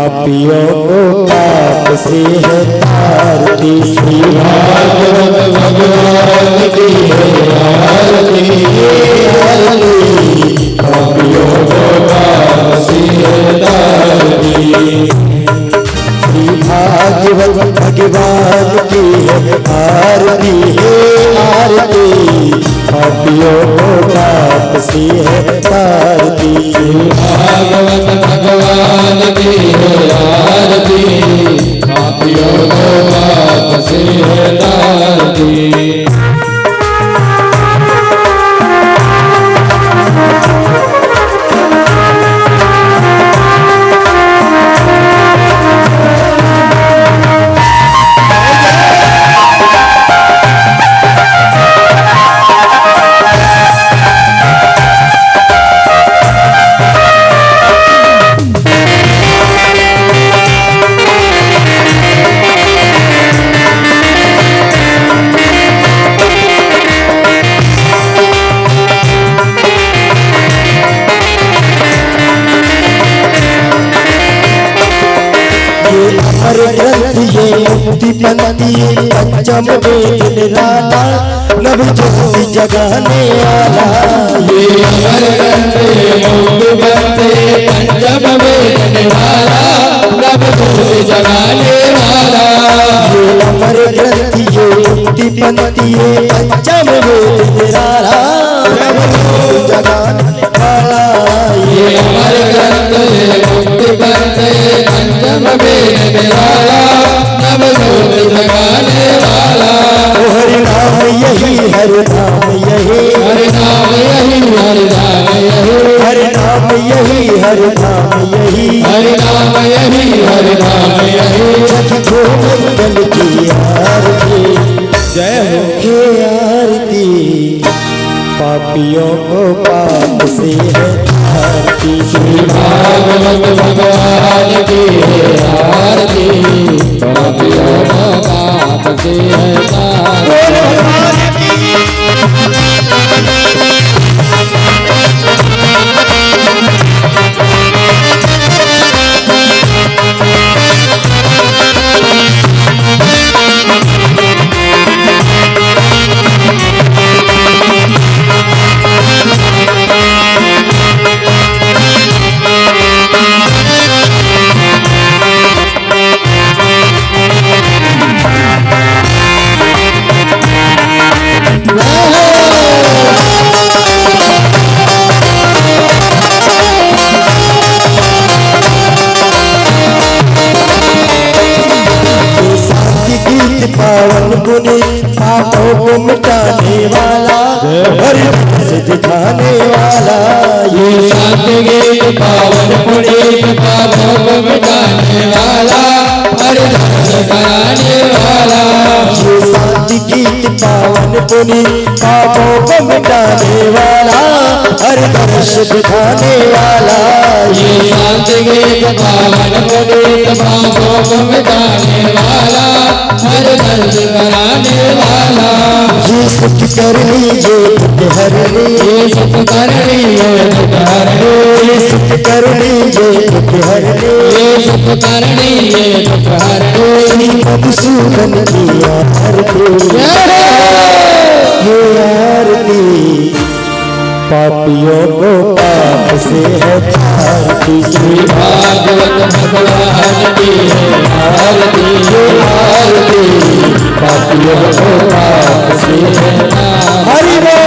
पापियों को पाप से है तारती। श्री भागवत भगवान की है आरती, पापियों को पाप से है तारती। श्री भागवत भगवान की है आरती है आरती, पापियों को पाप से है तारती। भागवत भगवान की है आरती, पापियों को पाप से है तारती। अमर ग्रंथ ये मुक्ति पंथी पंचम वेद निराला, नव ज्योति जगाने वाला। ये अमर ग्रंथ ये मुक्ति पंथी पंचम वेद निराला, नव ज्योति जगाने वाला। ये अमर ग्रंथ ये मुक्ति पंथी पंचम वेद निराला, नव ज्योति जगाने वाला। ये अमर ग्रंथ ये मुक्ति पंथी पंचम वेद निराला, नव ज्योति जगाने वाला। हरि नाम यही हरि नाम यही हरि नाम यही हरि नाम यही हरि नाम यही हरि नाम यही हरि नाम यही हरि नाम यही। जग को मंगल की आरती। जय हो। हे आरती पापियों को पाप से है तारती। श्री भागवत भगवान की है आरती, पापियों को पाप से है तारती। पावन गुनी पापों को मिटाने वाला, हरि से दिखाने वाला। ये शांति गीत पावन पुनीत पापों को मिटाने वाला, हरि दर्श कराने वाला। ये शांति गीत पावन पुनीत पापों को मिटाने वाला, हरि दर्श दिखाने वाला। ये शांति गीत पावन पुनीत पापों को मिटाने वाला, हर दर्द कराने वाला। ये सुख कर लीजिए दुख हर ले, ये सुख कर लीजिए दुख हर ले, ये सुख कर लीजिए दुख हर ले, ये सुख कर लीजिए दुख हर ले। श्री मधुसूदन की आरती। ये आरती पापियों को पाप से है तारती। श्री भागवत भगवान की है आरती, आरती पापियों को पाप से है तारती। हरि बोल।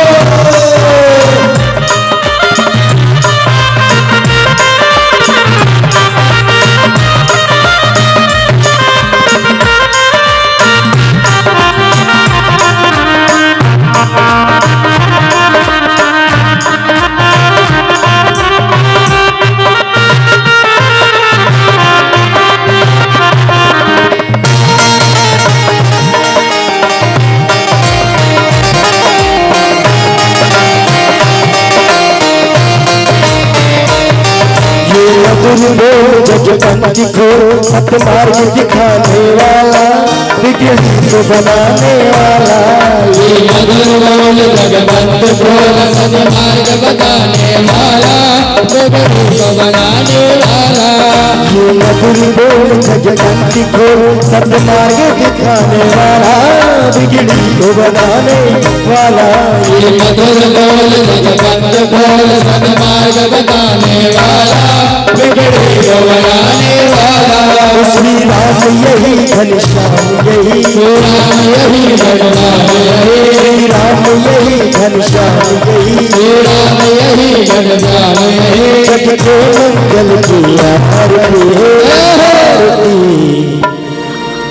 जगपंथी को सतमार्ग दिखाने वाला, विज्ञान को बनाने वाला। ये मधुर बोल जगवंत बोल सतमार्ग बताने वाला, विज्ञान को बनाने वाला। ये मधुर बोल जगदंती खोल सतमार्ग दिखाने वाला बिगड़ी को बनाने वाला ये मधुर बोल जगबंद बोल सन्मार्ग बताने वाला बिगड़े को बनाने वाला श्री राम यही घनश्याम यही राम यही भगवान यही श्री राम यही घनश्याम यही राम यही भगवान यही जग को मंगल की आरती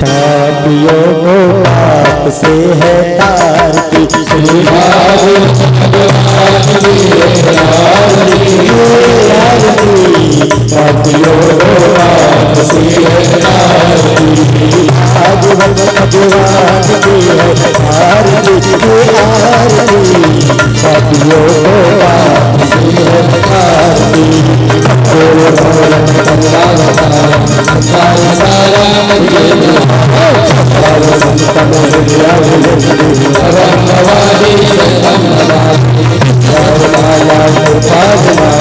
पापियों को पाप से है तारती श्री राम भगवान की पापियों को पाप से है तारती भागवत भगवान की है आरती पापियों को पाप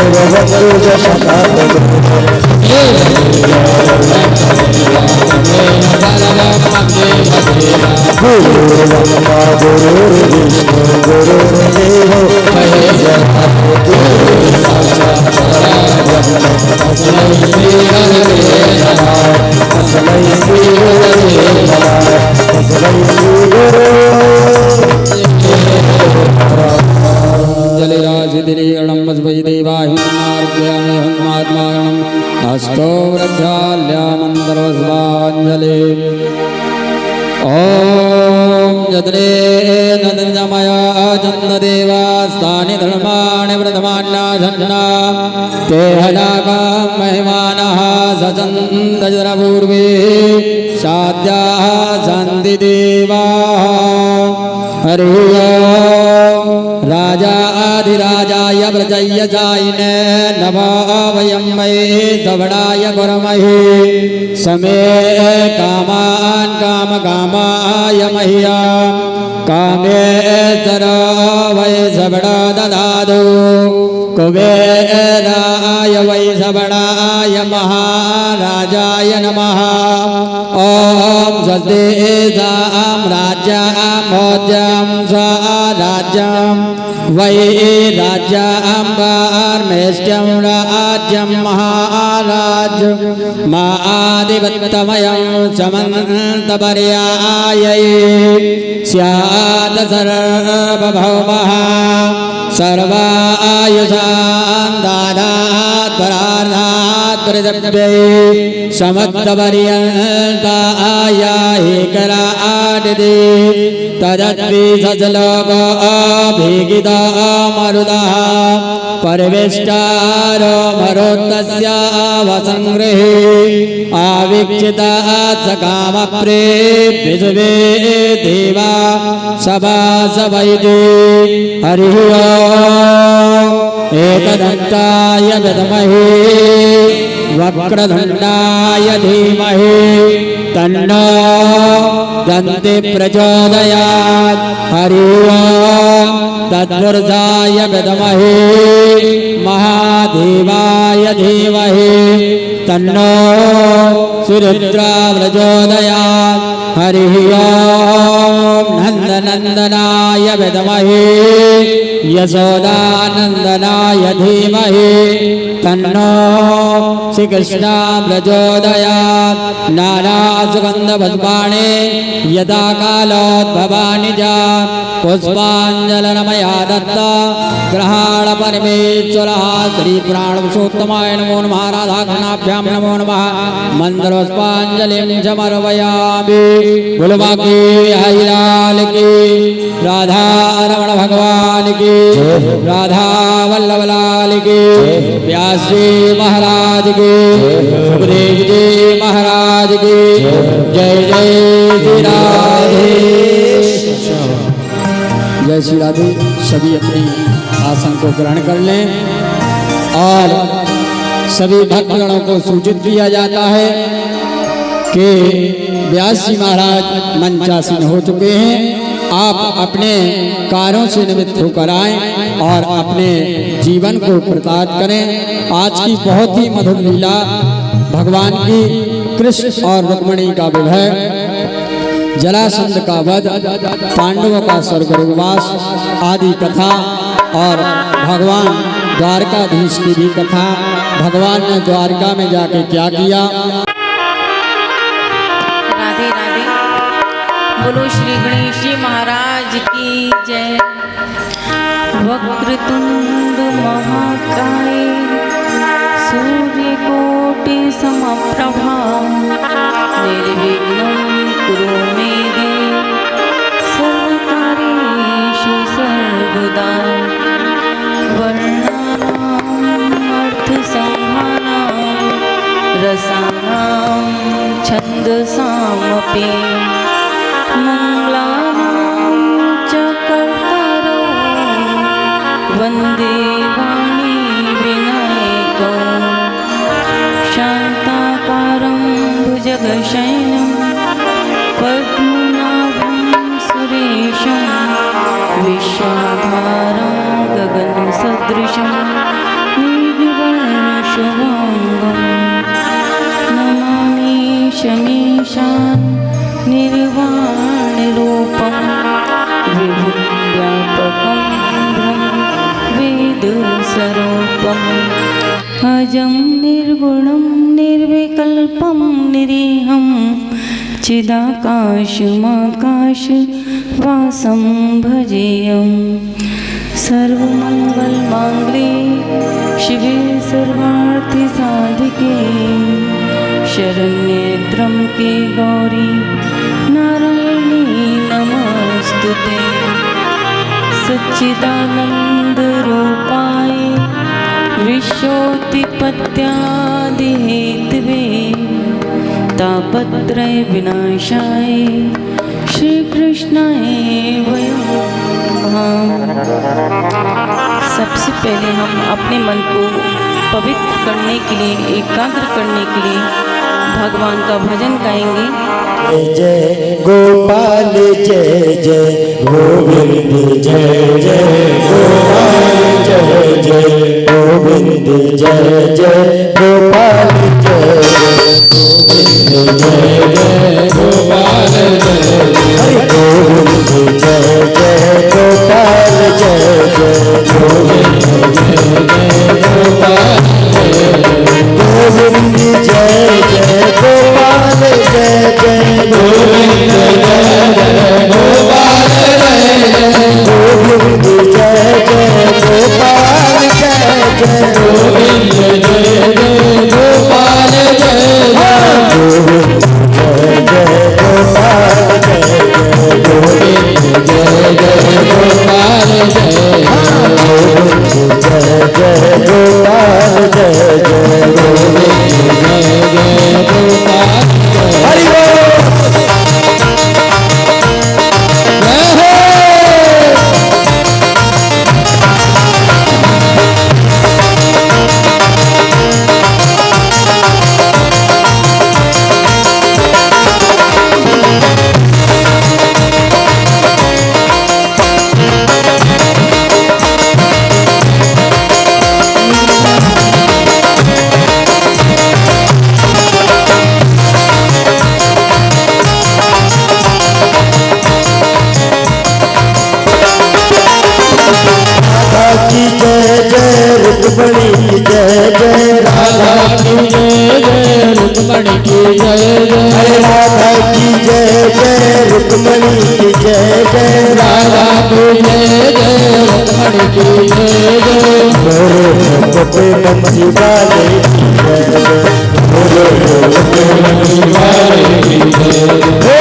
से है तारती हस्तो वृद्धाल्यामन्तर्वस्वाञ्जलि ॐ यद्रे नदमया चन्ददेवास्तानि धर्माणि व्रतमान्याधन्ना ते हलाकां महिमानः सचन्दजरपूर्वे साध्याः सन्ति देवाः हरि ओम् राजा आदिराजाय व्रजय जायिने नमो वयं मये सवणाय कुर्महे समे कामान् कामकामाय मह्यं कामे सर वै सवणा ददातु कुबेराय वै सवणाय महाराजाय नमः ॐ स्वस्ति साम्राज्यं भोज्यं स्वराज्यं वै राज्यं परमेष्ठ्यं राज्यं महाराज्यं मादिवत्तमयं समन्तपर्यायै स्यात् सर्वभौमः सर्वायुषां दानात् परार्धात् प्रदप्यै समस्तपर्यन्ताय एकराटिति तदद्विसजलोको अभिगितमरुदः परिवेष्टारो मरुत्तस्य वसङ्गृहे आवीक्षितः स कामप्रेभ्यजुवे देवा सभासवैति हरिः ओम् एकदन्ताय विद्महे वक्रतुण्डाय धीमहि तन्नो दन्ति प्रचोदयात् हरिः ओम् तत्पुरुषाय विद्महे महादेवाय धीमहि तन्नो सुरुद्रा प्रचोदयात् हरिः ओम् नन्दनन्दनाय विद्महे यशोदानन्दनाय धीमहि तन्नो श्रीकृष्णा प्रचोदयात् नानासुगन्धपुष्पाणि यदा कालोद्भवानि च पुष्पाञ्जलिर्मया दत्ता ग्रहाण परमेश्वरः श्रीप्राणपुरुषोत्तमाय नमो नमः राधाकृष्णाभ्यां नमो नमः मन्त्रपुष्पाञ्जलिं समर्पयामि गुलबाकी हरिलाल की राधा रमण भगवान की राधा वल्लभ लाल की व्यास जी महाराज की सुखदेव जी महाराज की जय जय श्री राधे जय श्री राधे। सभी अपनी आसन को ग्रहण कर लें और सभी भक्तगणों को सूचित किया जाता है कि व्यास जी महाराज मंचासीन हो चुके हैं। आप अपने कार्यों से निमित्त होकर आए और अपने जीवन को कृतार्थ करें। आज की बहुत ही मधुर लीला भगवान की कृष्ण और रुक्मिणी का विवाह, जरासंध का वध, पांडवों का स्वर्गवास आदि कथा और भगवान द्वारकाधीश की भी कथा, भगवान ने द्वारका में जाके क्या किया। राधे राधे। बोलो श्री गणेश जी महाराज की जय। वक्रतुंड महाकाय सूर्यकोटि समप्रभा निर्विघ्नं कुरु मे देव सर्वकार्येषु सर्वदा। वर्णानाम् अर्थसंहानां रसानां छन्दसामपि मंगलानां च कर्तारो वन्दे वाणी विनायकौ। शान्ताकारं भुजगशयनं पद्मनाभं सुरेशं विश्वाधारं गगनसदृशं मेघवर्णं शुभांगं। नमामि शमीशान् निर्वाणरूपं विभुं व्यापकं ब्रह्मवेदस्वरूपम् अजं निर्गुणं निर्विकल्पं निरीहं चिदाकाशमाकाशवासं भजेयम्। सर्वमङ्गलमाङ्गल्ये शिवे सर्वार्थसाधिके शरण्ये त्र्यम्बके गौरी नारायणी नमस्तुते। सच्चिदानन्दरूपाय विश्वोत्पत्त्यादिहेतवे तापत्रय विनाशाय श्रीकृष्णाय वयं नमः। सबसे पहले हम अपने मन को पवित्र करने के लिए, एकाग्र करने के लिए भगवान का भजन गाएंगे। जय जय गोपाल जय जय गोविंद जय जय गोपाल जय जय गोविंद जय जय गोपाल जय गोपाल जय गोविंद जय जय गोपाल जय जय गोविंद जय जय गोपाल जय जय गोविंद जय जय गोपाल जय जय गोविंद जय जय गोपाल जय जय हरि बोल। रुक्मिणी की जय जय राधा की जय जय रुक्मिणी की जय जय राधा की जय जय रुक्मिणी की जय जय राधा की जय जय रुक्मिणी की जय जय मोरे मुकुट बंसी वाले की जय जय मोरे मुकुट बंसी वाले की जय जय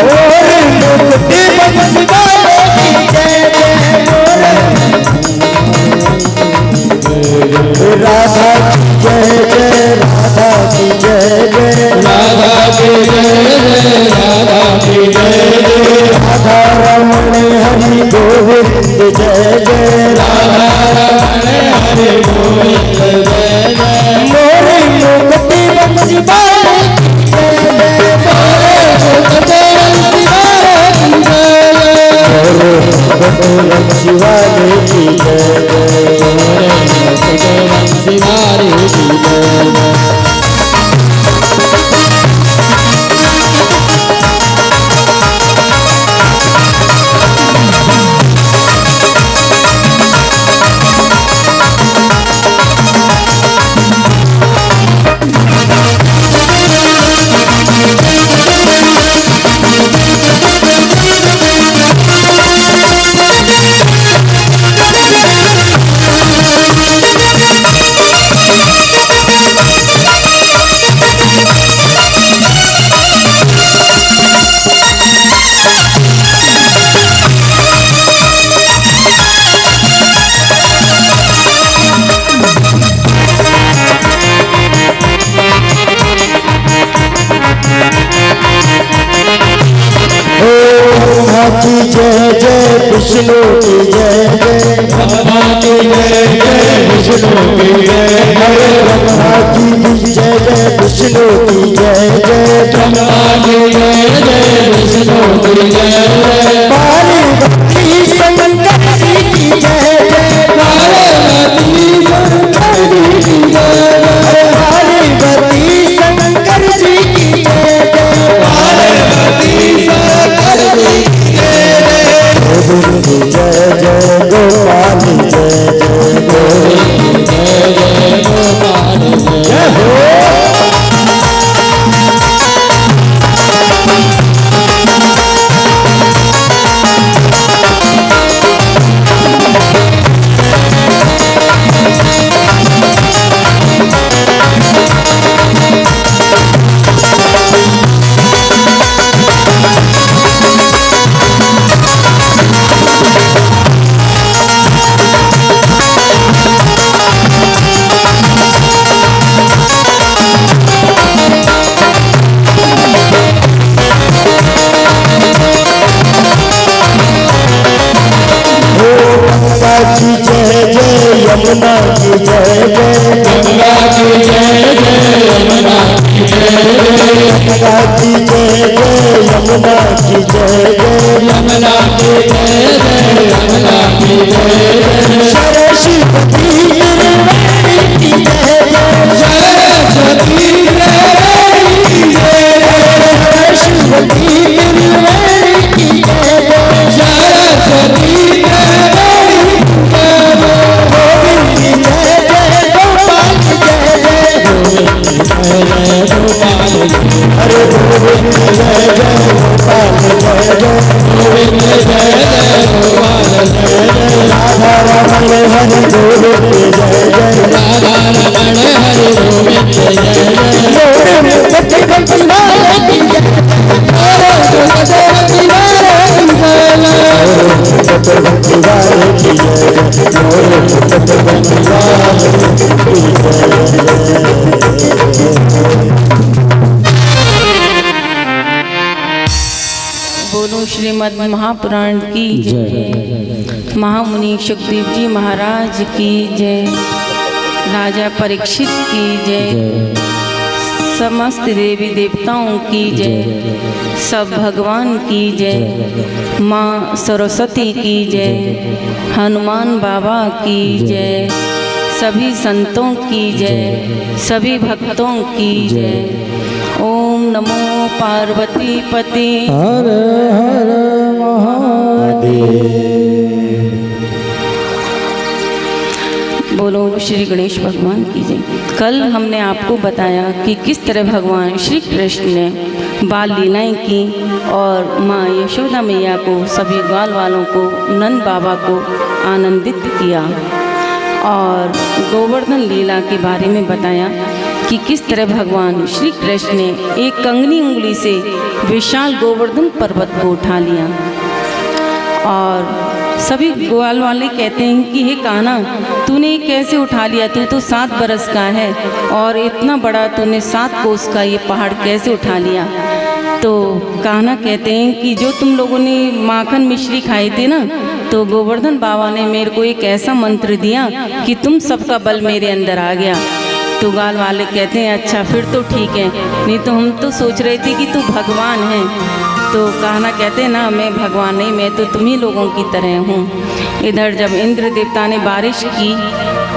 मोरे मुकुट बंसी वाले की जय जय राधा की जय जय राधा की जय जय राधा की जय जय राधा की जय जय राधा रमण हरि गोविंद जय जय राधा रमण हरि गोविंद जय जय मोरे मुकुट बंसी वाले रघुवंशी वाले की जय रघुवंशी वाले की जय। की जय जय विष्णु की जय जय ब्रह्मा की जय जय विष्णु की जय जय ब्रह्मा की जय जय विष्णु की जय जय ब्रह्मा की जय जय विष्णु की जय जय पार्वती शंकर जी की जय जय पार्वती शंकर जी की जय जय पार्वती शंकर जी की जय जय पार्वती शंकर जी गोविंद जय जय गोपाल जय जय गोविंद जय जय गोपाल जय हो की जय जय यमुना की जय जय गंगा की जय जय यमुना की जय जय गंगा की जय जय यमुना की जय जय यमुना की जय जय यमुना की जय जय सरस्वती निर्वाणी की जय जय सरस्वती देवी की जय जय सरस्वती निर्वाणी की जय जय सरस्वती गोविंद जय जय गोपाल जय जय अरे गोविंद जय जय गोपाल जय जय गोविंद जय जय गोपाल जय जय राधा रमण हरि गोविंद जय जय राधा रमण हरि गोविंद जय जय मोरे मुकुट बंदनारे की जय मोरे मुकुट बंदनारे की जय मोरे मुकुट बंदनारे की जय मोरे मुकुट बंदनारे की बोलो श्रीमद् महापुराण की जय। महामुनि सुखदेव जी महाराज की जय। राजा परीक्षित की जय। समस्त देवी देवताओं की जय। सब भगवान की जय। माँ सरस्वती की जय। हनुमान बाबा की जय। सभी संतों की जय। सभी भक्तों की जय। ओम नमो पार्वती पति। हर हर महादेव। बोलो श्री गणेश भगवान की जय। कल हमने आपको बताया कि किस तरह भगवान श्री कृष्ण ने बाल लीलाएं की और माँ यशोदा मैया को, सभी ग्वाल वालों को, नंद बाबा को आनंदित किया। और गोवर्धन लीला के बारे में बताया कि किस तरह भगवान श्री कृष्ण ने एक कंगनी उंगली से विशाल गोवर्धन पर्वत को उठा लिया। और सभी ग्वाल वाले कहते हैं कि हे कान्हा, तूने कैसे उठा लिया? तू तो 7 बरस का है और इतना बड़ा तूने 7 कोस का ये पहाड़ कैसे उठा लिया? तो कान्हा कहते हैं कि जो तुम लोगों ने माखन मिश्री खाई थी ना, तो गोवर्धन बाबा ने मेरे को एक ऐसा मंत्र दिया कि तुम सबका बल मेरे अंदर आ गया। तो गाल वाले कहते हैं अच्छा फिर तो ठीक है, नहीं तो हम तो सोच रहे थे कि तू भगवान है। तो कान्हा कहते हैं ना मैं भगवान नहीं, मैं तो तुम्ही लोगों की तरह हूँ। इधर जब इंद्र देवता ने बारिश की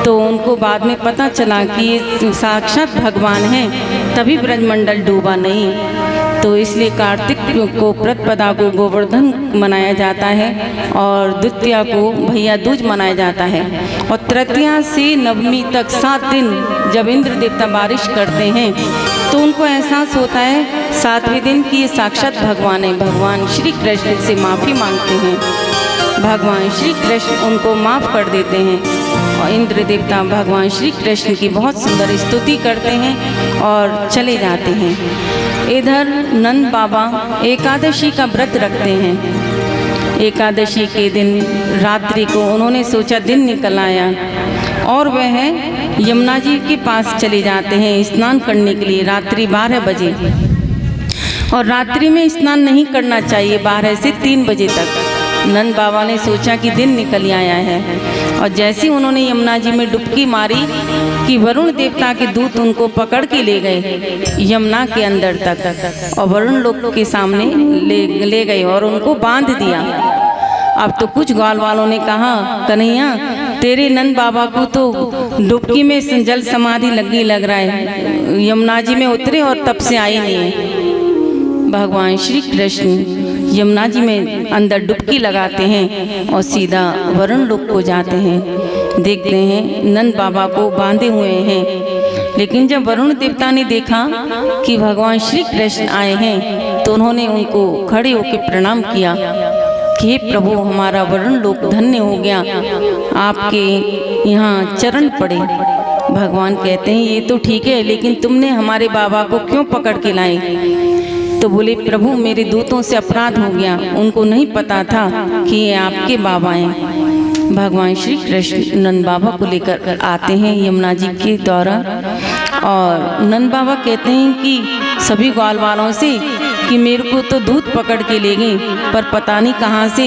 तो उनको बाद में पता चला कि ये साक्षात भगवान हैं, तभी ब्रजमंडल डूबा नहीं। तो इसलिए कार्तिक को प्रतिपदा को गोवर्धन मनाया जाता है और द्वितीया को भैया दूज मनाया जाता है। और तृतीया से नवमी तक 7 दिन जब इंद्र देवता बारिश करते हैं तो उनको एहसास होता है 7वें दिन कि ये साक्षात भगवान है। भगवान श्री कृष्ण से माफ़ी मांगते हैं, भगवान श्री कृष्ण उनको माफ़ कर देते हैं और इंद्र देवता भगवान श्री कृष्ण की बहुत सुंदर स्तुति करते हैं और चले जाते हैं। इधर नंद बाबा एकादशी का व्रत रखते हैं। एकादशी के दिन रात्रि को उन्होंने सोचा दिन निकल आया और वह यमुना जी के पास चले जाते हैं स्नान करने के लिए रात्रि 12 बजे। और रात्रि में स्नान नहीं करना चाहिए 12 से 3 बजे तक। नंद बाबा ने सोचा कि दिन निकल आया है और जैसे उन्होंने यमुना जी में डुबकी मारी कि वरुण देवता के दूत उनको पकड़ के ले गए यमुना के अंदर तक और वरुण लोक के सामने ले गए और उनको बांध दिया। अब तो कुछ ग्वाल वालों ने कहा कन्हैया तेरे नंद बाबा को तो डुबकी में जल समाधि लग रहा है, यमुना जी में उतरे और तब से आई नहीं है। भगवान श्री कृष्ण यमुना जी में अंदर डुबकी लगाते हैं और सीधा वरुण लोक को जाते हैं। देखते हैं नंद बाबा को बांधे हुए हैं, लेकिन जब वरुण देवता ने देखा कि भगवान श्री कृष्ण आए हैं तो उन्होंने उनको खड़े होकर प्रणाम किया कि हे प्रभु हमारा वरुण लोक धन्य हो गया, आपके यहाँ चरण पड़े। भगवान कहते हैं ये तो ठीक है, लेकिन तुमने हमारे बाबा को क्यों पकड़ के लाए? तो बोले प्रभु मेरे दूतों से अपराध हो गया, उनको नहीं पता था कि ये आपके बाबा हैं। भगवान श्री कृष्ण नंद बाबा को लेकर आते हैं यमुना जी के द्वारा और नंद बाबा कहते हैं कि सभी ग्वाल वालों से कि मेरे को तो दूत पकड़ के ले गए, पर पता नहीं कहाँ से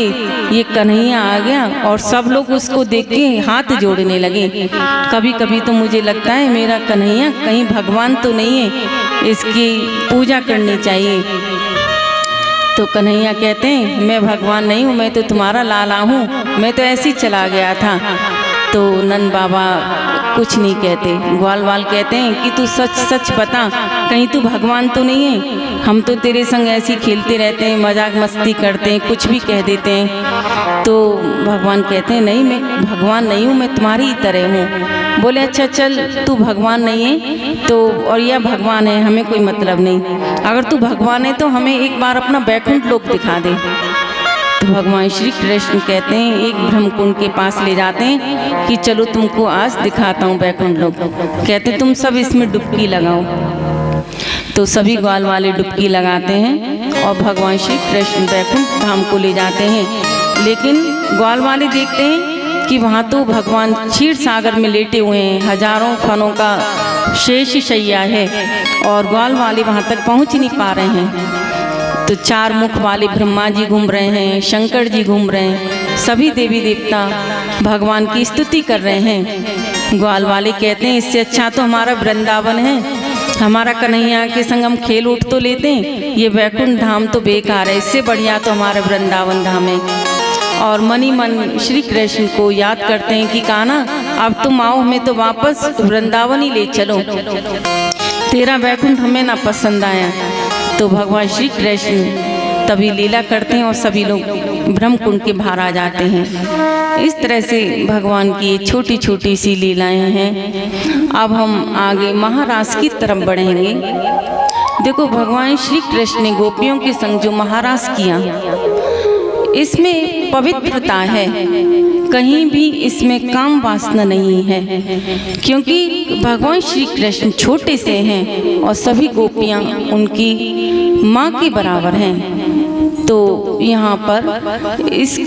ये कन्हैया आ गया और सब लोग उसको देख के हाथ जोड़ने लगे। कभी कभी तो मुझे लगता है मेरा कन्हैया कहीं भगवान तो नहीं है, इसकी पूजा करनी चाहिए। तो कन्हैया कहते हैं मैं भगवान नहीं हूँ, मैं तो तुम्हारा लाला हूँ, मैं तो ऐसे ही चला गया था। तो नंद बाबा कुछ नहीं कहते। ग्वाल वाल कहते हैं कि तू सच सच बता, कहीं तू भगवान तो नहीं है? हम तो तेरे संग ऐसे ही खेलते रहते हैं, मजाक मस्ती करते हैं, कुछ भी कह देते हैं। तो भगवान कहते हैं नहीं मैं भगवान नहीं हूँ, मैं तुम्हारी ही तरह हूँ। बोले अच्छा चल तू भगवान नहीं है तो और यह भगवान है, हमें कोई मतलब नहीं। अगर तू भगवान है तो हमें एक बार अपना बैकुंठ लोक दिखा दे। तो भगवान श्री कृष्ण कहते हैं एक ब्रह्मकुंड के पास ले जाते हैं कि चलो तुमको आज दिखाता हूँ बैकुंठ लोक। कहते तुम सब इसमें डुबकी लगाओ। तो सभी ग्वाल वाले डुबकी लगाते हैं और भगवान श्री कृष्ण बैकुंठ धाम को ले जाते हैं। लेकिन ग्वाल वाले देखते हैं कि वहाँ तो भगवान क्षीर सागर में लेटे हुए हैं, हजारों फनों का शेष शैया है और ग्वाल वाले वहाँ तक पहुँच नहीं पा रहे हैं। तो 4 मुख वाले ब्रह्मा जी घूम रहे हैं, शंकर जी घूम रहे हैं, सभी देवी देवता भगवान की स्तुति कर रहे हैं। ग्वाल वाले कहते हैं इससे अच्छा तो हमारा वृंदावन है, हमारा कन्हैया के संग हम खेल उठ तो लेते हैं, ये वैकुंठ धाम तो बेकार है, इससे बढ़िया तो हमारा वृंदावन धाम है। और मनी मन श्री कृष्ण को याद करते हैं कि कान्हा अब तुम आओ, हमें तो वापस वृंदावन ही ले चलो, तेरा वैकुंठ हमें ना पसंद आया। तो भगवान श्री कृष्ण तभी लीला करते हैं और सभी लोग ब्रह्मकुंड के बाहर आ जाते हैं। इस तरह से भगवान की छोटी छोटी सी लीलाएं हैं। अब हम आगे महारास की तरफ बढ़ेंगे। देखो भगवान श्री कृष्ण ने गोपियों के संग जो महारास किया, इसमें पवित्रता है, कहीं भी इसमें काम वासना नहीं है, क्योंकि भगवान श्री कृष्ण छोटे से हैं और सभी गोपियाँ उनकी माँ के बराबर हैं। तो यहाँ पर इस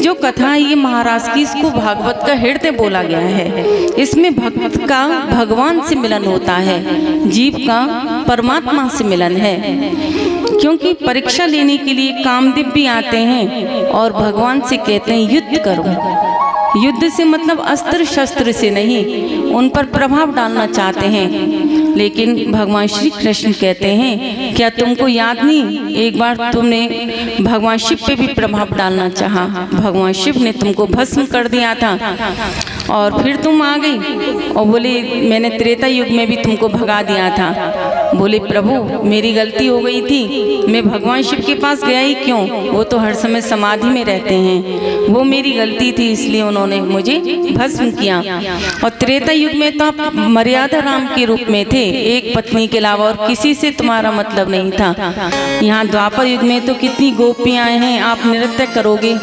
जो कथा है ये महाराज की, इसको भागवत का हृदय बोला गया है। इसमें भक्त का भगवान से मिलन होता है, जीव का परमात्मा से मिलन है। क्योंकि परीक्षा लेने के लिए कामदेव भी आते हैं और भगवान से कहते हैं युद्ध करो, युद्ध से मतलब अस्त्र शस्त्र से नहीं, उन पर प्रभाव डालना चाहते हैं। लेकिन भगवान श्री कृष्ण कहते हैं, क्या तुमको याद नहीं, एक बार तुमने भगवान शिव पे भी प्रभाव डालना चाहा, भगवान शिव ने तुमको भस्म कर दिया था और फिर तुम आ गई और बोले मैंने त्रेता युग में भी तुमको भगा दिया था। बोले प्रभु मेरी गलती हो गई थी, मैं भगवान शिव के पास गया ही क्यों, वो तो हर समय समाधि में रहते हैं, वो मेरी गलती थी, इसलिए उन्होंने मुझे भस्म किया। और त्रेता युग में तो आप मर्यादा राम के रूप में थे, एक पत्नी के अलावा और किसी से तुम्हारा मतलब नहीं था। यहाँ द्वापर युग में तो कितनी गोपियाँ हैं, आप नृत्य करोगे।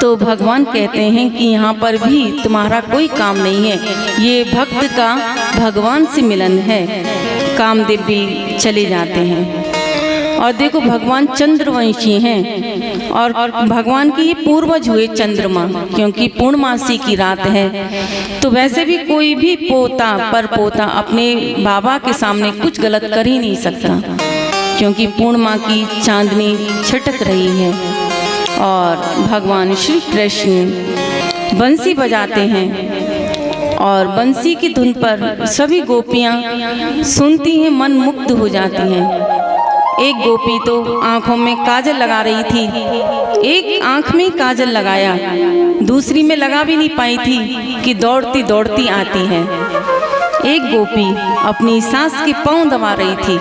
तो भगवान कहते हैं कि यहाँ पर भी तुम्हारा कोई काम नहीं है, ये भक्त का भगवान से मिलन है। कामदेव भी चले जाते हैं। और देखो भगवान चंद्रवंशी हैं और भगवान की ये पूर्वज हुए चंद्रमा, क्योंकि पूर्णमासी की रात है। तो वैसे भी कोई भी पोता पर पोता अपने बाबा के सामने कुछ गलत कर ही नहीं सकता, क्योंकि पूर्णिमा की चांदनी छिटक रही है। और भगवान श्री कृष्ण बंसी बजाते हैं और बंसी की धुन पर सभी गोपियाँ सुनती हैं, मन मुग्ध हो जाती हैं। एक गोपी तो आँखों में काजल लगा रही थी, एक आँख में काजल लगाया, दूसरी में लगा भी नहीं पाई थी कि दौड़ती दौड़ती आती है। एक गोपी अपनी सास के पाँव दबा रही थी,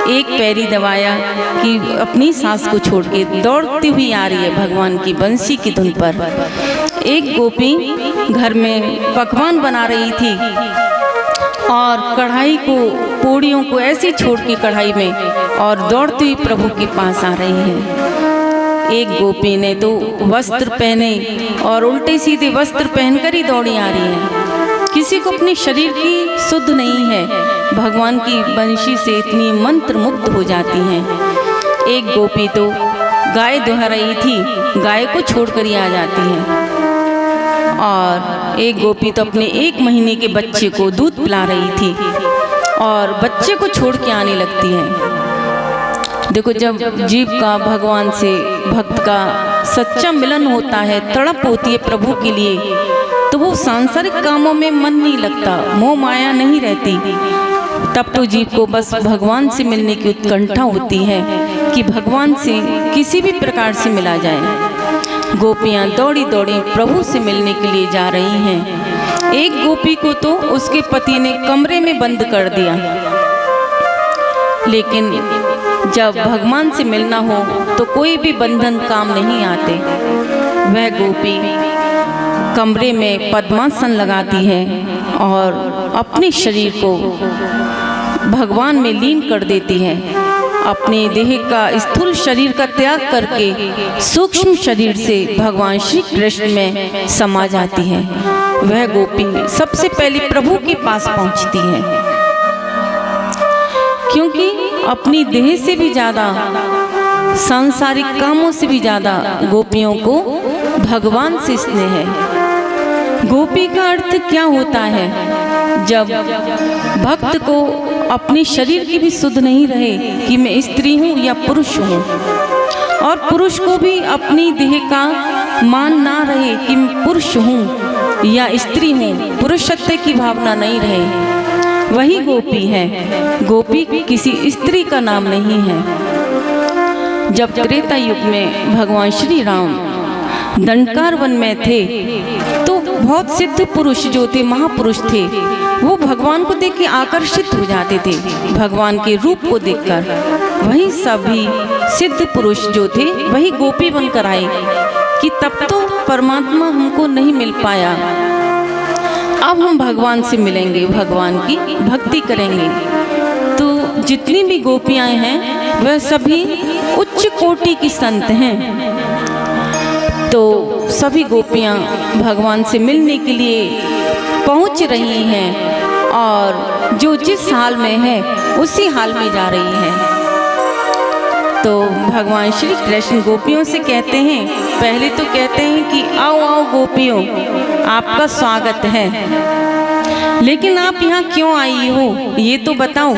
एक पैरी दबाया कि अपनी सांस को छोड़ के दौड़ती हुई आ रही है भगवान की बंसी की धुन पर। एक गोपी घर में पकवान बना रही थी और कढ़ाई को, पूड़ियों को ऐसे छोड़ के कढ़ाई में और दौड़ती हुई प्रभु के पास आ रही है। एक गोपी ने तो वस्त्र पहने और उल्टे सीधे वस्त्र पहनकर ही दौड़ी आ रही है। किसी को अपने शरीर की सुध नहीं है, भगवान की बंशी से इतनी मंत्र मुग्ध हो जाती हैं। एक गोपी तो गाय दुहा रही थी, गाय को छोड़कर ही आ जाती है। और एक गोपी तो अपने 1 महीने के बच्चे को दूध पिला रही थी और बच्चे को छोड़ के आने लगती है। देखो जब जीव का भगवान से, भक्त का सच्चा मिलन होता है, तड़प होती है प्रभु के लिए, तो वो सांसारिक कामों में मन नहीं लगता, मोह माया नहीं रहती। तब तो जीव को बस भगवान से मिलने की उत्कंठा होती है कि भगवान से किसी भी प्रकार से मिला जाए। गोपियाँ दौड़ी दौड़ी प्रभु से मिलने के लिए जा रही हैं। एक गोपी को तो उसके पति ने कमरे में बंद कर दिया, लेकिन जब भगवान से मिलना हो तो कोई भी बंधन काम नहीं आते। वह गोपी कमरे में पद्मासन लगाती है और अपने शरीर को भगवान में लीन कर देती है। अपने देह का स्थूल शरीर का त्याग करके सूक्ष्म शरीर से भगवान श्री कृष्ण में समा जाती है। वह गोपी सबसे पहले प्रभु के पास पहुंचती है, क्योंकि अपनी देह से भी ज़्यादा, सांसारिक कामों से भी ज़्यादा गोपियों को भगवान से स्नेह है। गोपी का अर्थ क्या होता है? जब भक्त को अपने शरीर की भी सुध नहीं रहे कि मैं स्त्री हूँ या पुरुष हूँ, और पुरुष को भी अपनी देह का मान ना रहे कि मैं पुरुष हूँ या स्त्री हूँ, पुरुषत्व की भावना नहीं रहे, वही गोपी है। गोपी किसी स्त्री का नाम नहीं है। जब त्रेता युग में भगवान श्री राम दंडकार वन में थे तो बहुत सिद्ध पुरुष जो थे, महापुरुष थे, वो भगवान को देख के आकर्षित हो जाते थे, भगवान के रूप को देखकर। वही सभी सिद्ध पुरुष जो थे वही गोपी बनकर आए कि तब तो परमात्मा हमको नहीं मिल पाया, अब हम भगवान से मिलेंगे, भगवान की भक्ति करेंगे। तो जितनी भी गोपियाँ हैं वह सभी उच्च कोटि की संत हैं। तो सभी गोपियाँ भगवान से मिलने के लिए पहुँच रही हैं और जो जिस हाल में है उसी हाल में जा रही हैं। तो भगवान श्री कृष्ण गोपियों से कहते हैं, पहले तो कहते हैं कि आओ आओ गोपियों, आपका स्वागत है, लेकिन आप यहाँ क्यों आई हो ये तो बताओ।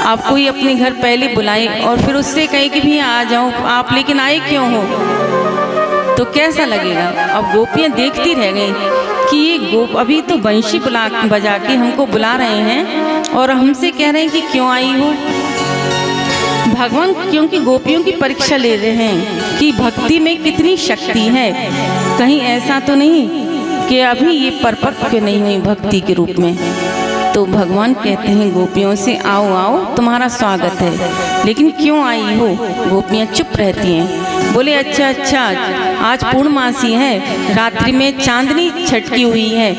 आप कोई अपने घर पहले बुलाए और फिर उससे कहे कि भी आ जाओ आप, लेकिन आए क्यों हो? तो तो कैसा लगेगा। अब गोपियाँ देखती रह गई कि ये गोप अभी तो बंशी बजा के हमको बुला रहे हैं और हमसे कह रहे हैं कि क्यों आई हो। भगवान क्योंकि गोपियों की परीक्षा ले रहे हैं कि भक्ति में कितनी शक्ति है, कहीं ऐसा तो नहीं कि अभी ये परिपक्व नहीं हुई भक्ति के रूप में। तो भगवान कहते हैं गोपियों से, आओ आओ तुम्हारा स्वागत है, लेकिन क्यों आई हो। गोपियाँ चुप रहती हैं। बोले अच्छा अच्छा, आज पूर्णमासी है, रात्रि में चांदनी छटकी हुई है,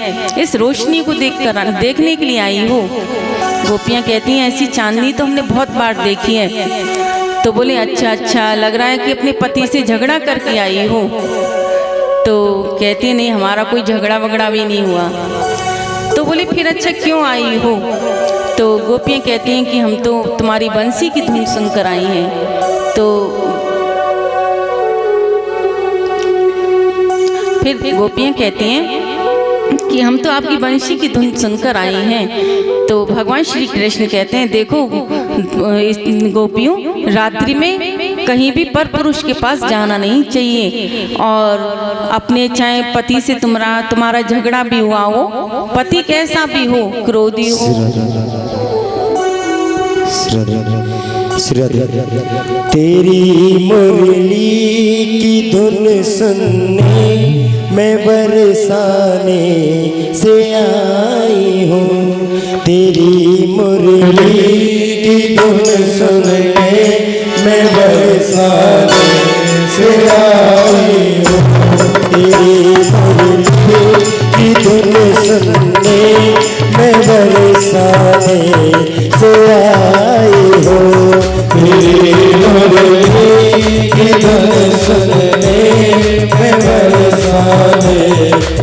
इस रोशनी को देखने के लिए आई हो। गोपियाँ कहती हैं ऐसी चांदनी तो हमने बहुत बार देखी है। तो बोले अच्छा अच्छा, लग रहा है कि अपने पति से झगड़ा करके आई हो। तो कहती है नहीं, हमारा कोई झगड़ा वगड़ा भी नहीं हुआ। तो बोले फिर अच्छा क्यों आई हो। तो गोपियाँ कहती हैं कि हम तो तुम्हारी बंसी की धुन सुनकर आई हैं। तो फिर गोपियाँ कहती हैं कि हम तो आपकी बंशी की धुन सुनकर आई हैं। तो भगवान श्री कृष्ण कहते हैं देखो गोपियों, रात्रि में कहीं भी पर पुरुष के पास जाना नहीं चाहिए, और अपने चाहे पति से तुम्हारा झगड़ा भी हुआ हो, पति कैसा भी हो, क्रोधी हो, तेरी मुरली की धुन सुनने मैं बरसाने से आई हूँ। तेरी मुरली की धुन सुनने मैं बरसाने से आई हूँ। तेरी मुरली की धुन सुनने मैं बरसाने से आई हूँ। तेरी मुरली की धुन सुनने मैं बरसाने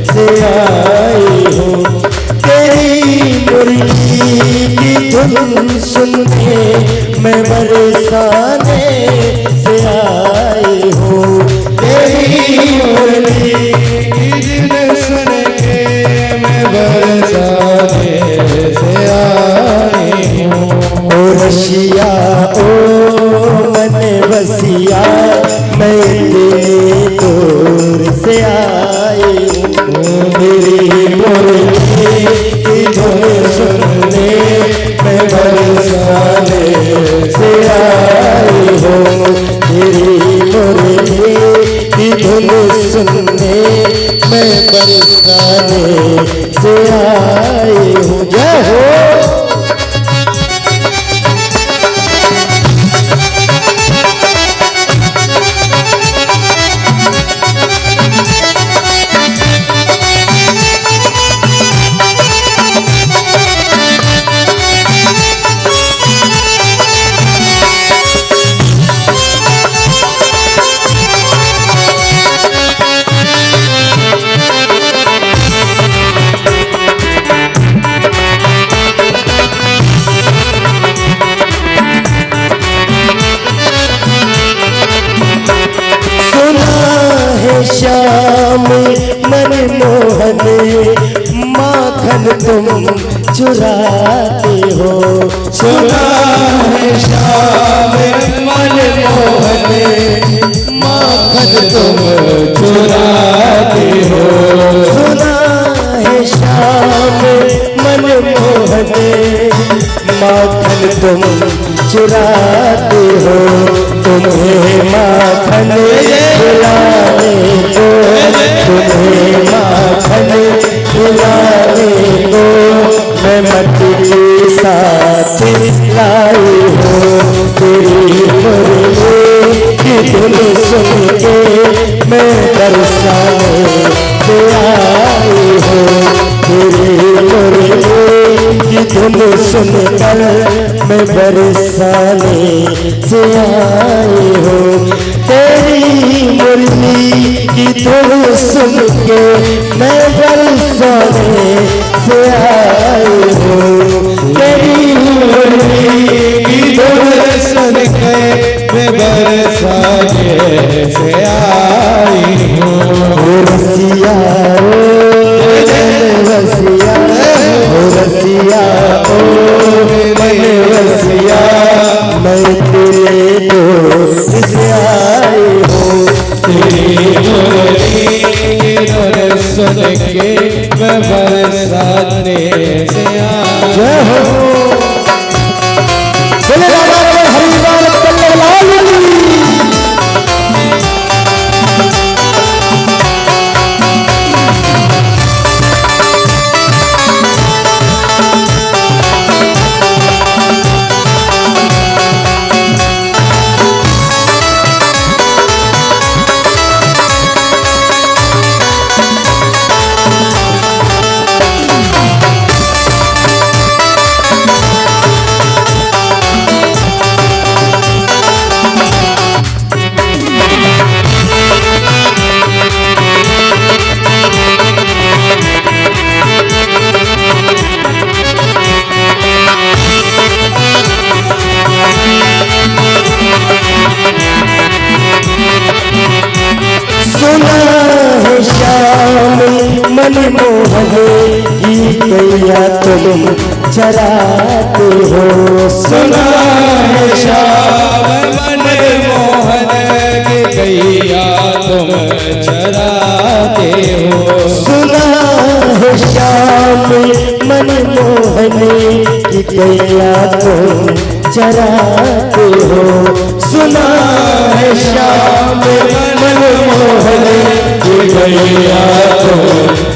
से आई हूँ। तेरी मुरली की धुन सुनने मैं बरसाने से आई हूँ। तेरी मुरली की धुन सुन के मैं बरसाने से आई हूँ। ओ रशिया ओ मन बसिया, मैं तेरे दूर से आई हूँ। मेरी मुरली की धुन सुनने मैं बरसाने से आई हूँ। तेरी मुरली की धुन सुनने मैं बरसाने से आई हूँ। जय हो। श्याम मनमोहन माखन तुम चुराते हो। सुना है श्याम मनमोहन माखन तुम चुराते हो। सुना है श्याम मनमोहन माखन तुम चुराते हो। तुम्हें माखन खिलाने को, तुम्हें माखन खिलाने को मैं मट्टी के साथ लाई हूँ। तेरी मुरली की धुन सुन के मैं बरसाने से आई हूँ। तेरी मुरली की धुन सुनकर मैं बरसाने से आई हूँ। तेरी मुरली की धुन सुन के मैं बरसाने से आई हूँ। तेरी मुरली की धुन सुन के मैं बरसाने से आई हूँ। रसिया रसिया रसिया ओ मन रसिया, मैं तेरे दोस्त से आई हूँ। तेरी मुरली की धुन सुन के मैं बरसाने से आया। जय हो बोले राधा रमण हरिदास कल्ललाल की। मनमोहन की गैया तुम चराते हो। सुना है श्याम मनमोहन की गैया तुम चराते हो। सुना है श्याम मनमोहन की गैया तुम चराते हो। सुना है श्याम मनमोहन की गैया तुम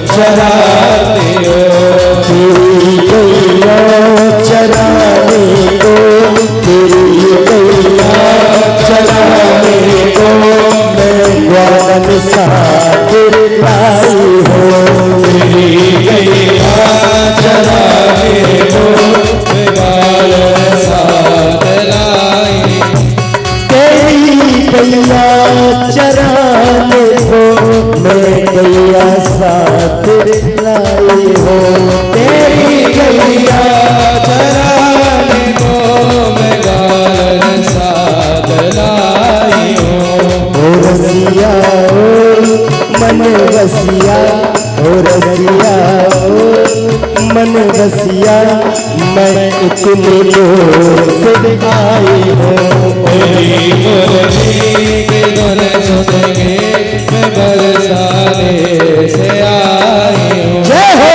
चराते हो। तेरी गैया चराने को, तेरी गैया चराने को मैं ग्वाल सागर लाई हो। तेरी गैया चराने को मैं ग्वाल सागर लाई। तेरी गैया चराने को मैं गैया साथ लाई हो। तेरी गैया चराने को मैं ग्वाल साथ लाई हूँ। ओ रसिया ओ मन रसिया, ओ रसिया ओ मन रसिया, मैं इतने दूर से आई हूँ। तेरी मुरली की धुन सुन के मैं बरसाने से आई हूँ। जय हो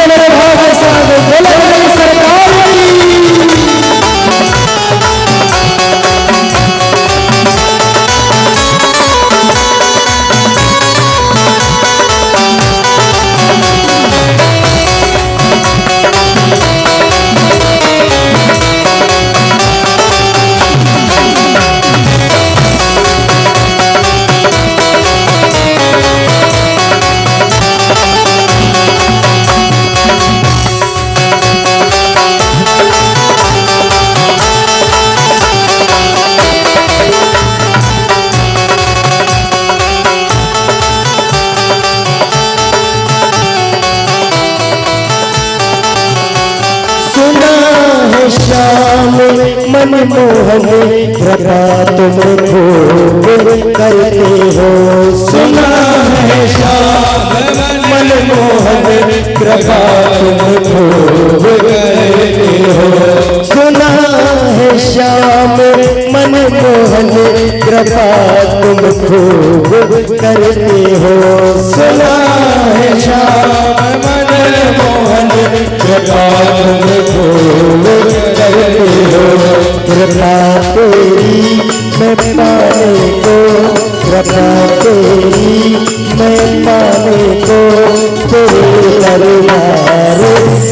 मेरे भाव के साथ बोले मेरी सरकार वाली। श्याम मनमोहन कृपा तुम खूब करते हो। सुना है श्याम मनमोहन कृपा तुम खूब करते हो। सुना है श्याम मनमोहन कृपा तुम खूब करते हो। सुना है श्याम मनमोहन कृपा तुम खूब करते हो। कृपा तेरी मैं पाने को, कृपा तेरी मैं पाने को तेरे दरबार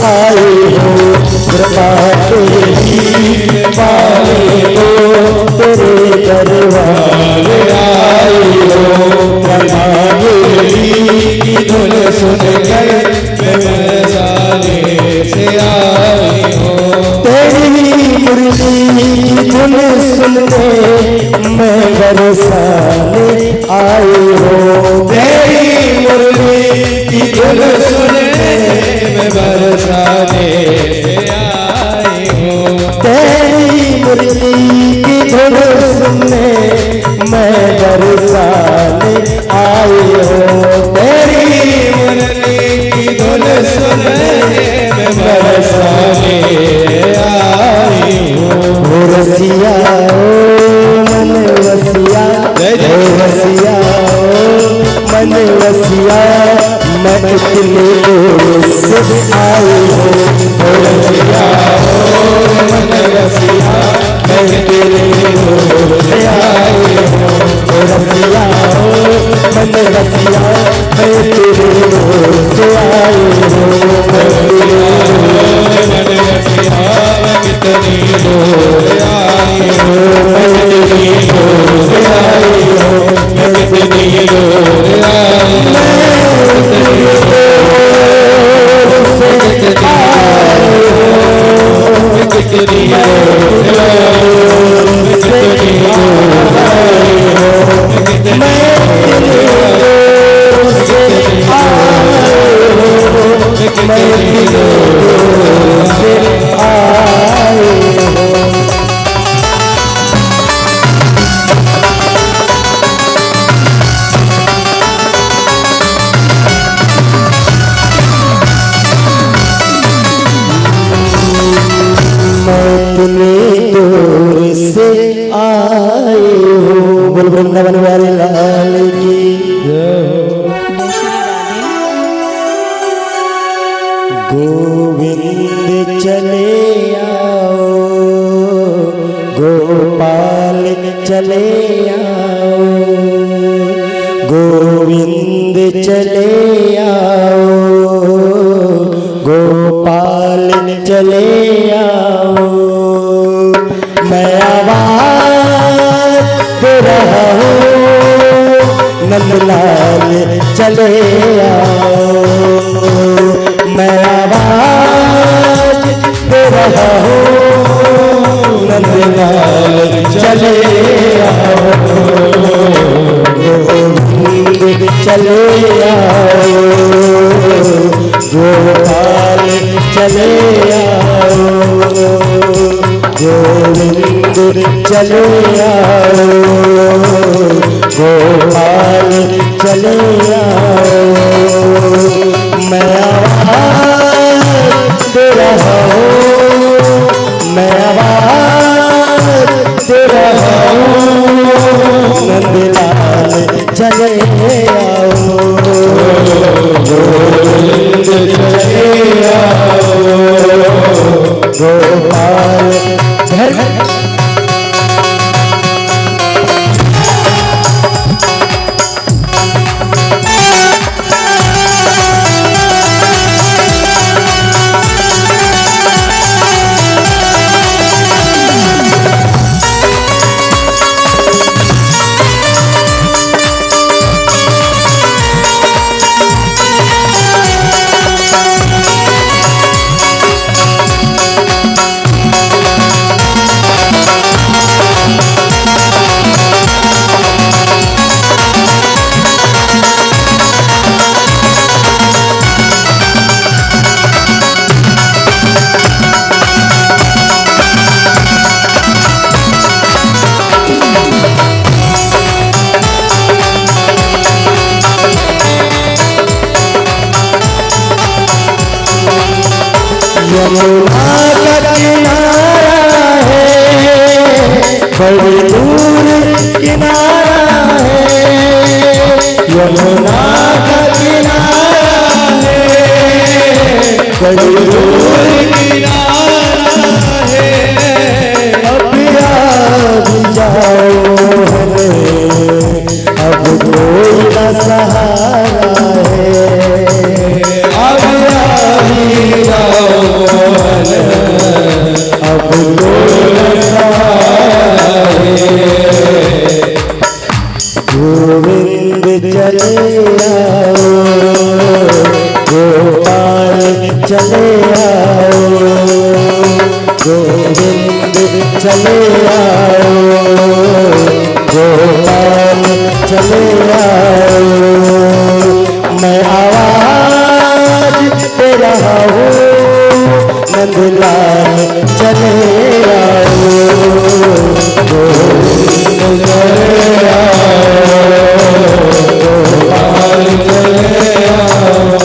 आई हूँ। कृपा तेरी पाने को तेरे दरबार आई हूँ। कृपा तेरी धुन सुन कर मैं बरसाने से आई हूँ। तेरी मुरली धुन सुनने मैं बरसाने आई हूँ। तेरी मुरली की धुन सुनने मैं बरसाने से आई हूँ। तेरी मुरली की धुन सुनने मैं बरसाने आई हूँ। तेरी मुरली की धुन सुनहरे में बरसाने आई हूँ। रसिया ओ मन वसिया, रसिया ओ मन वसिया, मैं इतने दूर से आई हूँ। रसिया ओ मन रसिया, मैं तेरे दूर से आई हूँ। रसिया ओ मन रसिया, मैं तेरे दूर से आई हूँ। मन रसिया, मैं कितनी दूर आई हूँ। मैं तेरे दूर से आई हूँ। मैं कितनी दूर आई हूँ। कितनी वृंदावन वाले लाल की जय श्री राधे। गोविंद चले आओ, गोपाल चले आओ, गोविंद चले आओ, गोपाल चले आओ। मैं आवाज दे रहा हूँ, नंदलाल चले आओ। मैं आवाज दे रहा हूँ, नंदलाल चले आओ। गोविंद चले आओ, गोपाल चले आओ, गोविंद चले आओ, गोपाल चले आओ। मैं आवाज दे रहा हूँ, मैं आवाज दे रहा हूँ, नंदलाल चले आओ। गोविंद चले आओ, गोपाल यमुना का किनारा है, बड़ी दूर किनारा है। यमुना का किनारा है, बड़ी दूर किनारा है। अब याद जाओ हमें, अब कोई न सहारा है। अब याद जाओ अब कोई सहारा है। गोविंद चले आओ, गोपाल चले आओ, गोविंद चले आओ, गोपाल चले आओ। मैं आवाज दे रहा हूँ, नंदलाल चले आओ। गोविंद चले आओ, गोपाल चले आओ,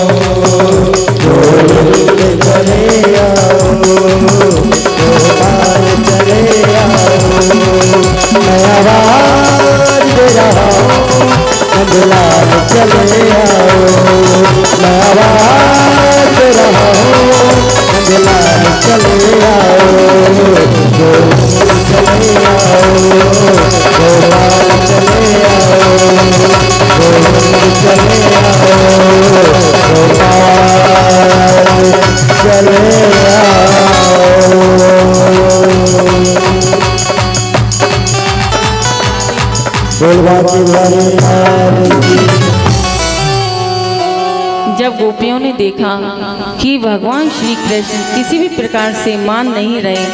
नंदलाल चले आओ, मैं आवाज रहा हूँ नंदलाल चले आओ, गोविंद चले आओ, गोपाल चले आओ, गोविंद चले आओ, गोपाल चले आओ। जब गोपियों ने देखा कि भगवान श्री कृष्ण किसी भी प्रकार से मान नहीं रहे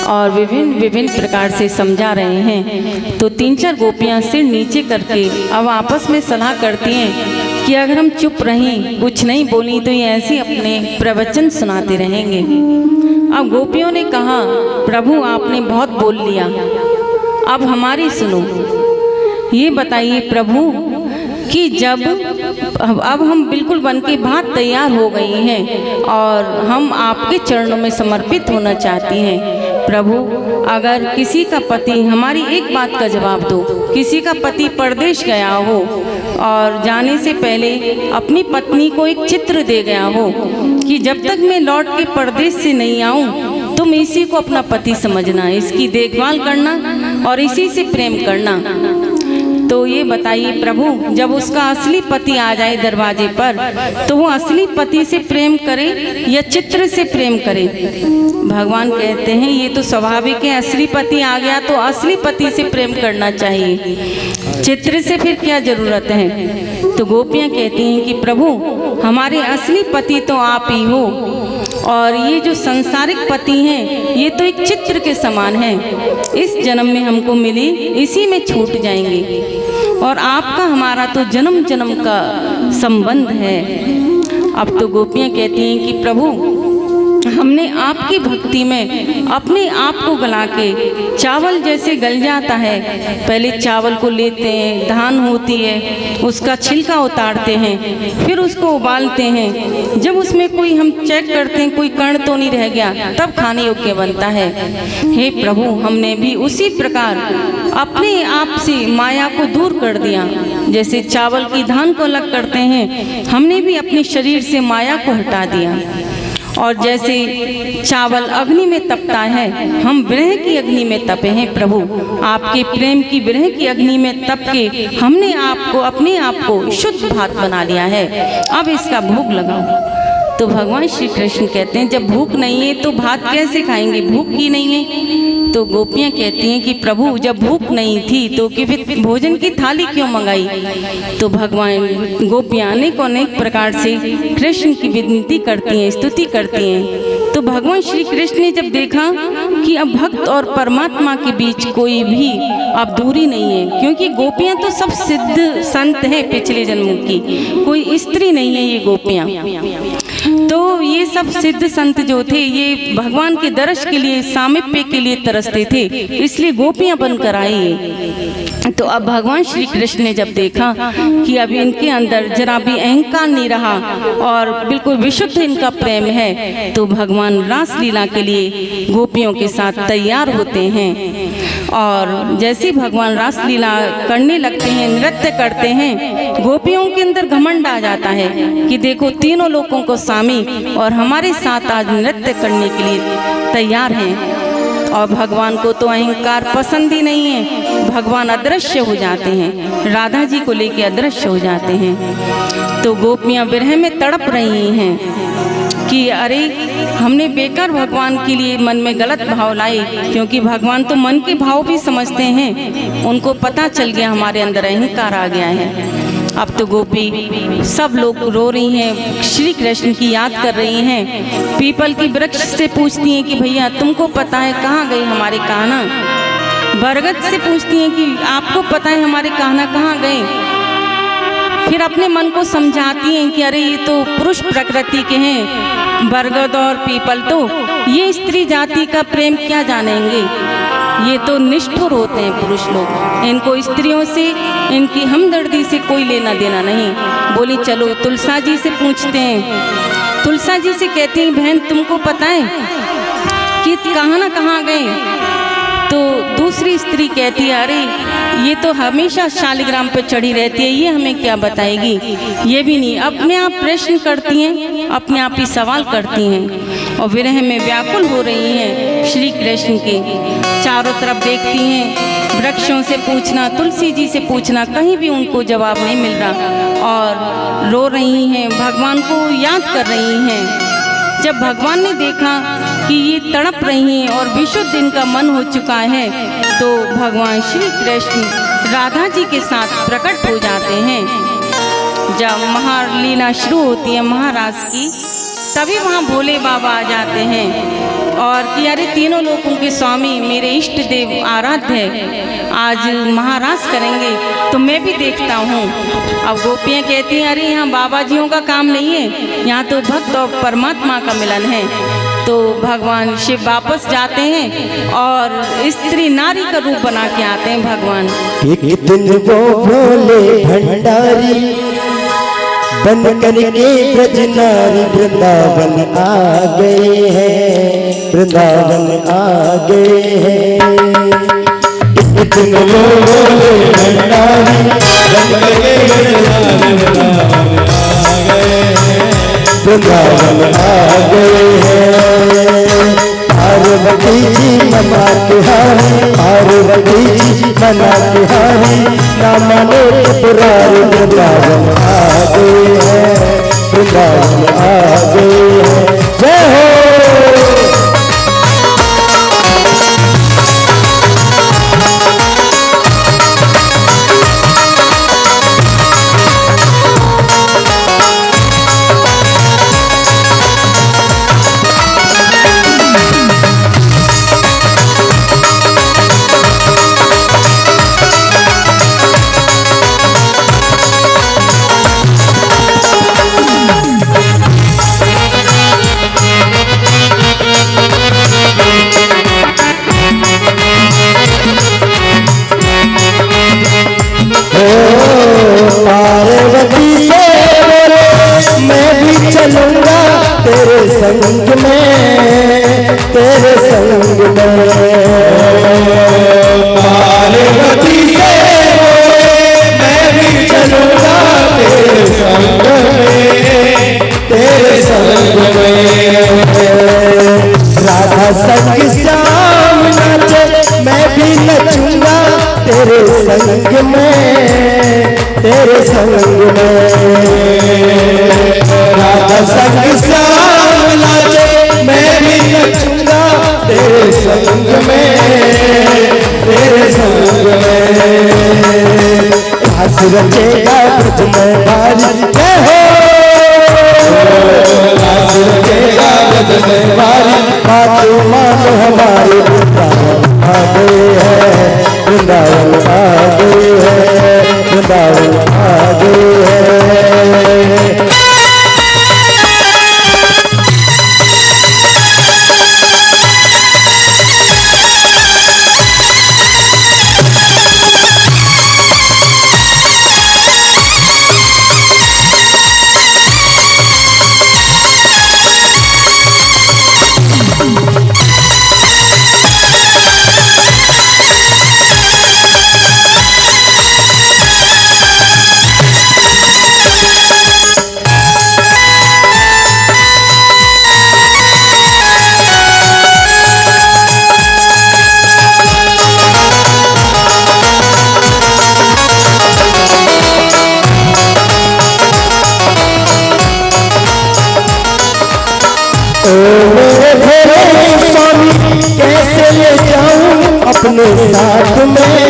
और विभिन्न विभिन्न प्रकार से समझा रहे हैं, तो 3-4 गोपियां सिर नीचे करके अब आपस में सलाह करती हैं कि अगर हम चुप रहें, कुछ नहीं बोली, तो ये ऐसे अपने प्रवचन सुनाते रहेंगे। अब गोपियों ने कहा, प्रभु आपने बहुत बोल लिया, अब हमारी सुनो। ये बताइए प्रभु कि जब अब हम बिल्कुल बन के भात तैयार हो गई हैं और हम आपके चरणों में समर्पित होना चाहती हैं। प्रभु अगर किसी का पति, हमारी एक बात का जवाब दो, किसी का पति परदेश गया हो और जाने से पहले अपनी पत्नी को एक चित्र दे गया हो कि जब तक मैं लौट के परदेश से नहीं आऊँ तुम इसी को अपना पति समझना, इसकी देखभाल करना और इसी से प्रेम करना। तो ये बताइए प्रभु, जब उसका असली पति आ जाए दरवाजे पर तो वो असली पति से प्रेम करे या चित्र से प्रेम करे? भगवान कहते हैं ये तो स्वाभाविक है, असली पति आ गया तो असली पति से प्रेम करना चाहिए, चित्र से फिर क्या जरूरत है? तो गोपियाँ कहती हैं कि प्रभु हमारे असली पति तो आप ही हो और ये जो सांसारिक पति हैं ये तो एक चित्र के समान है, इस जन्म में हमको मिली इसी में छूट जाएंगे और आपका हमारा तो जन्म जन्म का संबंध है। अब तो गोपियाँ कहती हैं कि प्रभु हमने आपकी भक्ति में अपने आप को गला के, चावल जैसे गल जाता है, पहले चावल को लेते हैं, धान होती है, उसका छिलका उतारते हैं, फिर उसको उबालते हैं, जब उसमें कोई हम चेक करते हैं कोई कण तो नहीं रह गया, तब खाने योग्य बनता है। हे प्रभु हमने भी उसी प्रकार अपने आप से माया को दूर कर दिया, जैसे चावल की धान को अलग करते हैं, हमने भी अपने शरीर से माया को हटा दिया। और जैसे चावल अग्नि में तपता है, हम विरह की अग्नि में तपे हैं प्रभु, आपके प्रेम की विरह की अग्नि में तप के हमने आपको, अपने आप को शुद्ध भात बना लिया है, अब इसका भोग लगाओ। तो भगवान श्री कृष्ण कहते हैं जब भूख नहीं है तो भात कैसे खाएंगे, भूख की नहीं है? तो गोपियाँ कहती हैं कि प्रभु जब भूख नहीं थी तो फिर भोजन की थाली क्यों मंगाई? तो भगवान गोपियाँ अनेक प्रकार से कृष्ण की विनती करती हैं, स्तुति करती हैं। तो भगवान श्री कृष्ण ने जब देखा कि अब भक्त और परमात्मा के बीच कोई भी अब दूरी नहीं है, क्योंकि गोपियाँ तो सब सिद्ध संत हैं पिछले जन्मों की, कोई स्त्री नहीं है ये गोपियाँ, तो ये सब सिद्ध संत जो थे ये भगवान के दर्श के लिए, सामीप्य के लिए तरसते थे, इसलिए गोपियां बनकर आई। तो अब भगवान श्री कृष्ण ने जब देखा कि अब इनके अंदर जरा भी अहंकार नहीं रहा और बिल्कुल विशुद्ध इनका प्रेम है, तो भगवान रासलीला के लिए गोपियों के साथ तैयार होते हैं। और जैसे भगवान रासलीला करने लगते हैं, नृत्य करते हैं, गोपियों के अंदर घमंड आ जाता है कि देखो तीनों लोगों को स्वामी और हमारे साथ आज नृत्य करने के लिए तैयार हैं। और भगवान को तो अहंकार पसंद ही नहीं है, भगवान अदृश्य हो जाते हैं, राधा जी को लेके अदृश्य हो जाते हैं। तो गोपियाँ विरह में तड़प रही हैं कि अरे हमने बेकार भगवान के लिए मन में गलत भाव लाए, क्योंकि भगवान तो मन के भाव भी समझते हैं, उनको पता चल गया हमारे अंदर अहंकार आ गया है। अब तो गोपी सब लोग रो रही हैं, श्री कृष्ण की याद कर रही हैं, पीपल की वृक्ष से पूछती हैं कि भैया तुमको पता है कहाँ गए हमारे कान्हा? बरगद से पूछती हैं कि आपको पता है हमारे कान्हा कहाँ गए? फिर अपने मन को समझाती हैं कि अरे ये तो पुरुष प्रकृति के हैं, बरगद और पीपल, तो ये स्त्री जाति का प्रेम क्या जानेंगे, ये तो निष्ठुर होते हैं पुरुष लोग, इनको स्त्रियों से, इनकी हमदर्दी से कोई लेना देना नहीं। बोली चलो तुलसा जी से पूछते हैं। तुलसा जी से कहती हैं बहन तुमको पता है कि कान्हा कहाँ गए? तो दूसरी स्त्री कहती है, अरे ये तो हमेशा शालिग्राम पे चढ़ी रहती है, ये हमें क्या बताएगी। ये भी नहीं, अपने आप प्रश्न करती हैं, अपने आप ही सवाल करती हैं और विरह में व्याकुल हो रही हैं श्री कृष्ण के। चारों तरफ देखती हैं, वृक्षों से पूछना, तुलसी जी से पूछना, कहीं भी उनको जवाब नहीं मिल रहा और रो रही हैं, भगवान को याद कर रही हैं। जब भगवान ने देखा कि ये तड़प रही हैं और विशुद्ध इनका मन हो चुका है, तो भगवान श्री कृष्ण राधा जी के साथ प्रकट हो जाते हैं। जब महालीला शुरू होती है महाराज की, तभी वहाँ भोले बाबा आ जाते हैं और कि अरे तीनों लोगों के स्वामी, मेरे इष्ट देव आराध्य है, आज महाराज करेंगे तो मैं भी देखता हूँ। अब गोपियाँ कहती हैं, अरे यहाँ बाबा जियों का काम नहीं है, यहाँ तो भक्त और परमात्मा का मिलन है। तो भगवान शिव वापस जाते हैं और स्त्री नारी का रूप बना के आते हैं भगवान। एक दिन वो भोले भंडारी बन करके ब्रज नारी वृंदावन आ गए हैं, वृंदावन आ गए हैं। एक दिन वो भोले भंडारी बन करके वृंदावन आ गए हैं। पार्वती जी मना के हारी, पार्वती जी मना के हारी, ना मानो त्रिपुरारी वृंदावन आ गए हैं, वृंदावन आ गए हैं। जय हो। पार्वती से बोले मैं भी चलूंगा तेरे संग में, तेरे संग में। पार्वती से बोले मैं भी चलूंगा तेरे संग में, तेरे संग में। राधा संग श्याम नाचे मैं भी नचूंगा तेरे संग में, तेरे संग में। राधा संग श्याम नाचे मैं भी नचूंगा तेरे संग में, तेरे संग में। रास रचेगा ब्रज में भारी, जय हो। रास रचेगा ब्रज में भारी, बातों मानो हमारे वृंदावन आ गए हैं, वृंदावन आ गए हैं, वृंदावन आ गए हैं। अपने साथ में,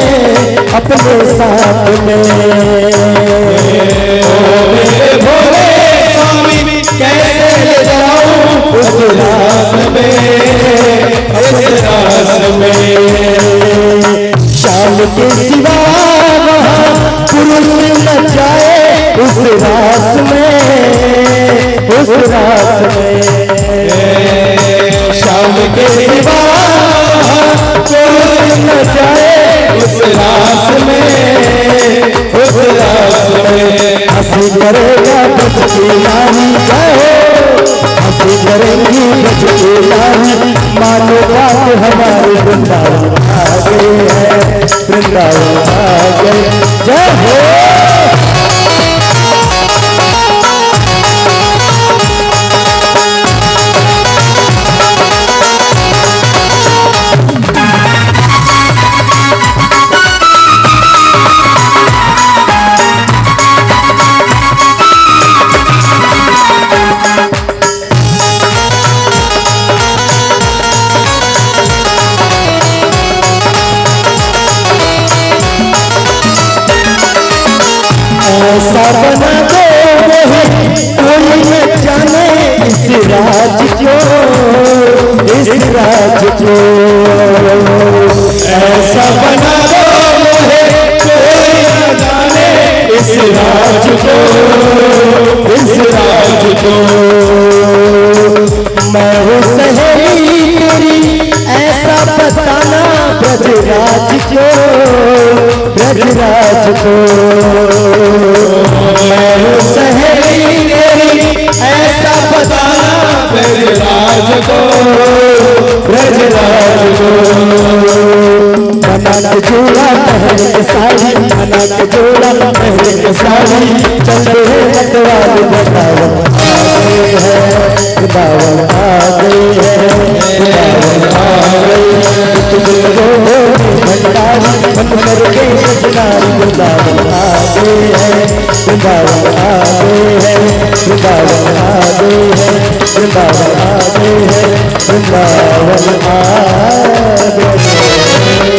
अपने साथ में। ओ मेरे भोले स्वामी कैसे ले जाऊं उस रास में, उस रास में। शाम के सिवा वहाँ पुरुष न जाए उस रास में, उस रास में। शाम के सिवा न जाए उस रास में, उस रास में। हंसी करेगा ब्रज की नारी, हंसी करेगी ब्रज की नारी, मानो बात हमारे वृंदावन। गए हैं, वृंदावन आ गए। जय हो। ऐसा बना दो कोई न जाने इस राज को, इस राज को। ऐसा बना दो कोई न जाने इस राज को, इस राज को। मैं हूँ सहेली तेरी ऐसा बताना ब्रजराज को, ब्रजराज को। मैं हूँ सहेली तेरी ऐसा बताना ब्रजराज को, ब्रजराज को। मना के जोड़ा पहन के साड़ी, मना के जोड़ा पहन के साड़ी, चलते हैं मतवाल वृंदावन आ गए हैं, वृंदावन आ गए हैं, वृंदावन आ गए हैं। भंडारी मन करके सजनारी, वृंदावन आ गए हैं, वृंदावन आ गए हैं, वृंदावन आ गए हैं, वृंदावन आ गए हैं, वृंदावन आ गए हैं।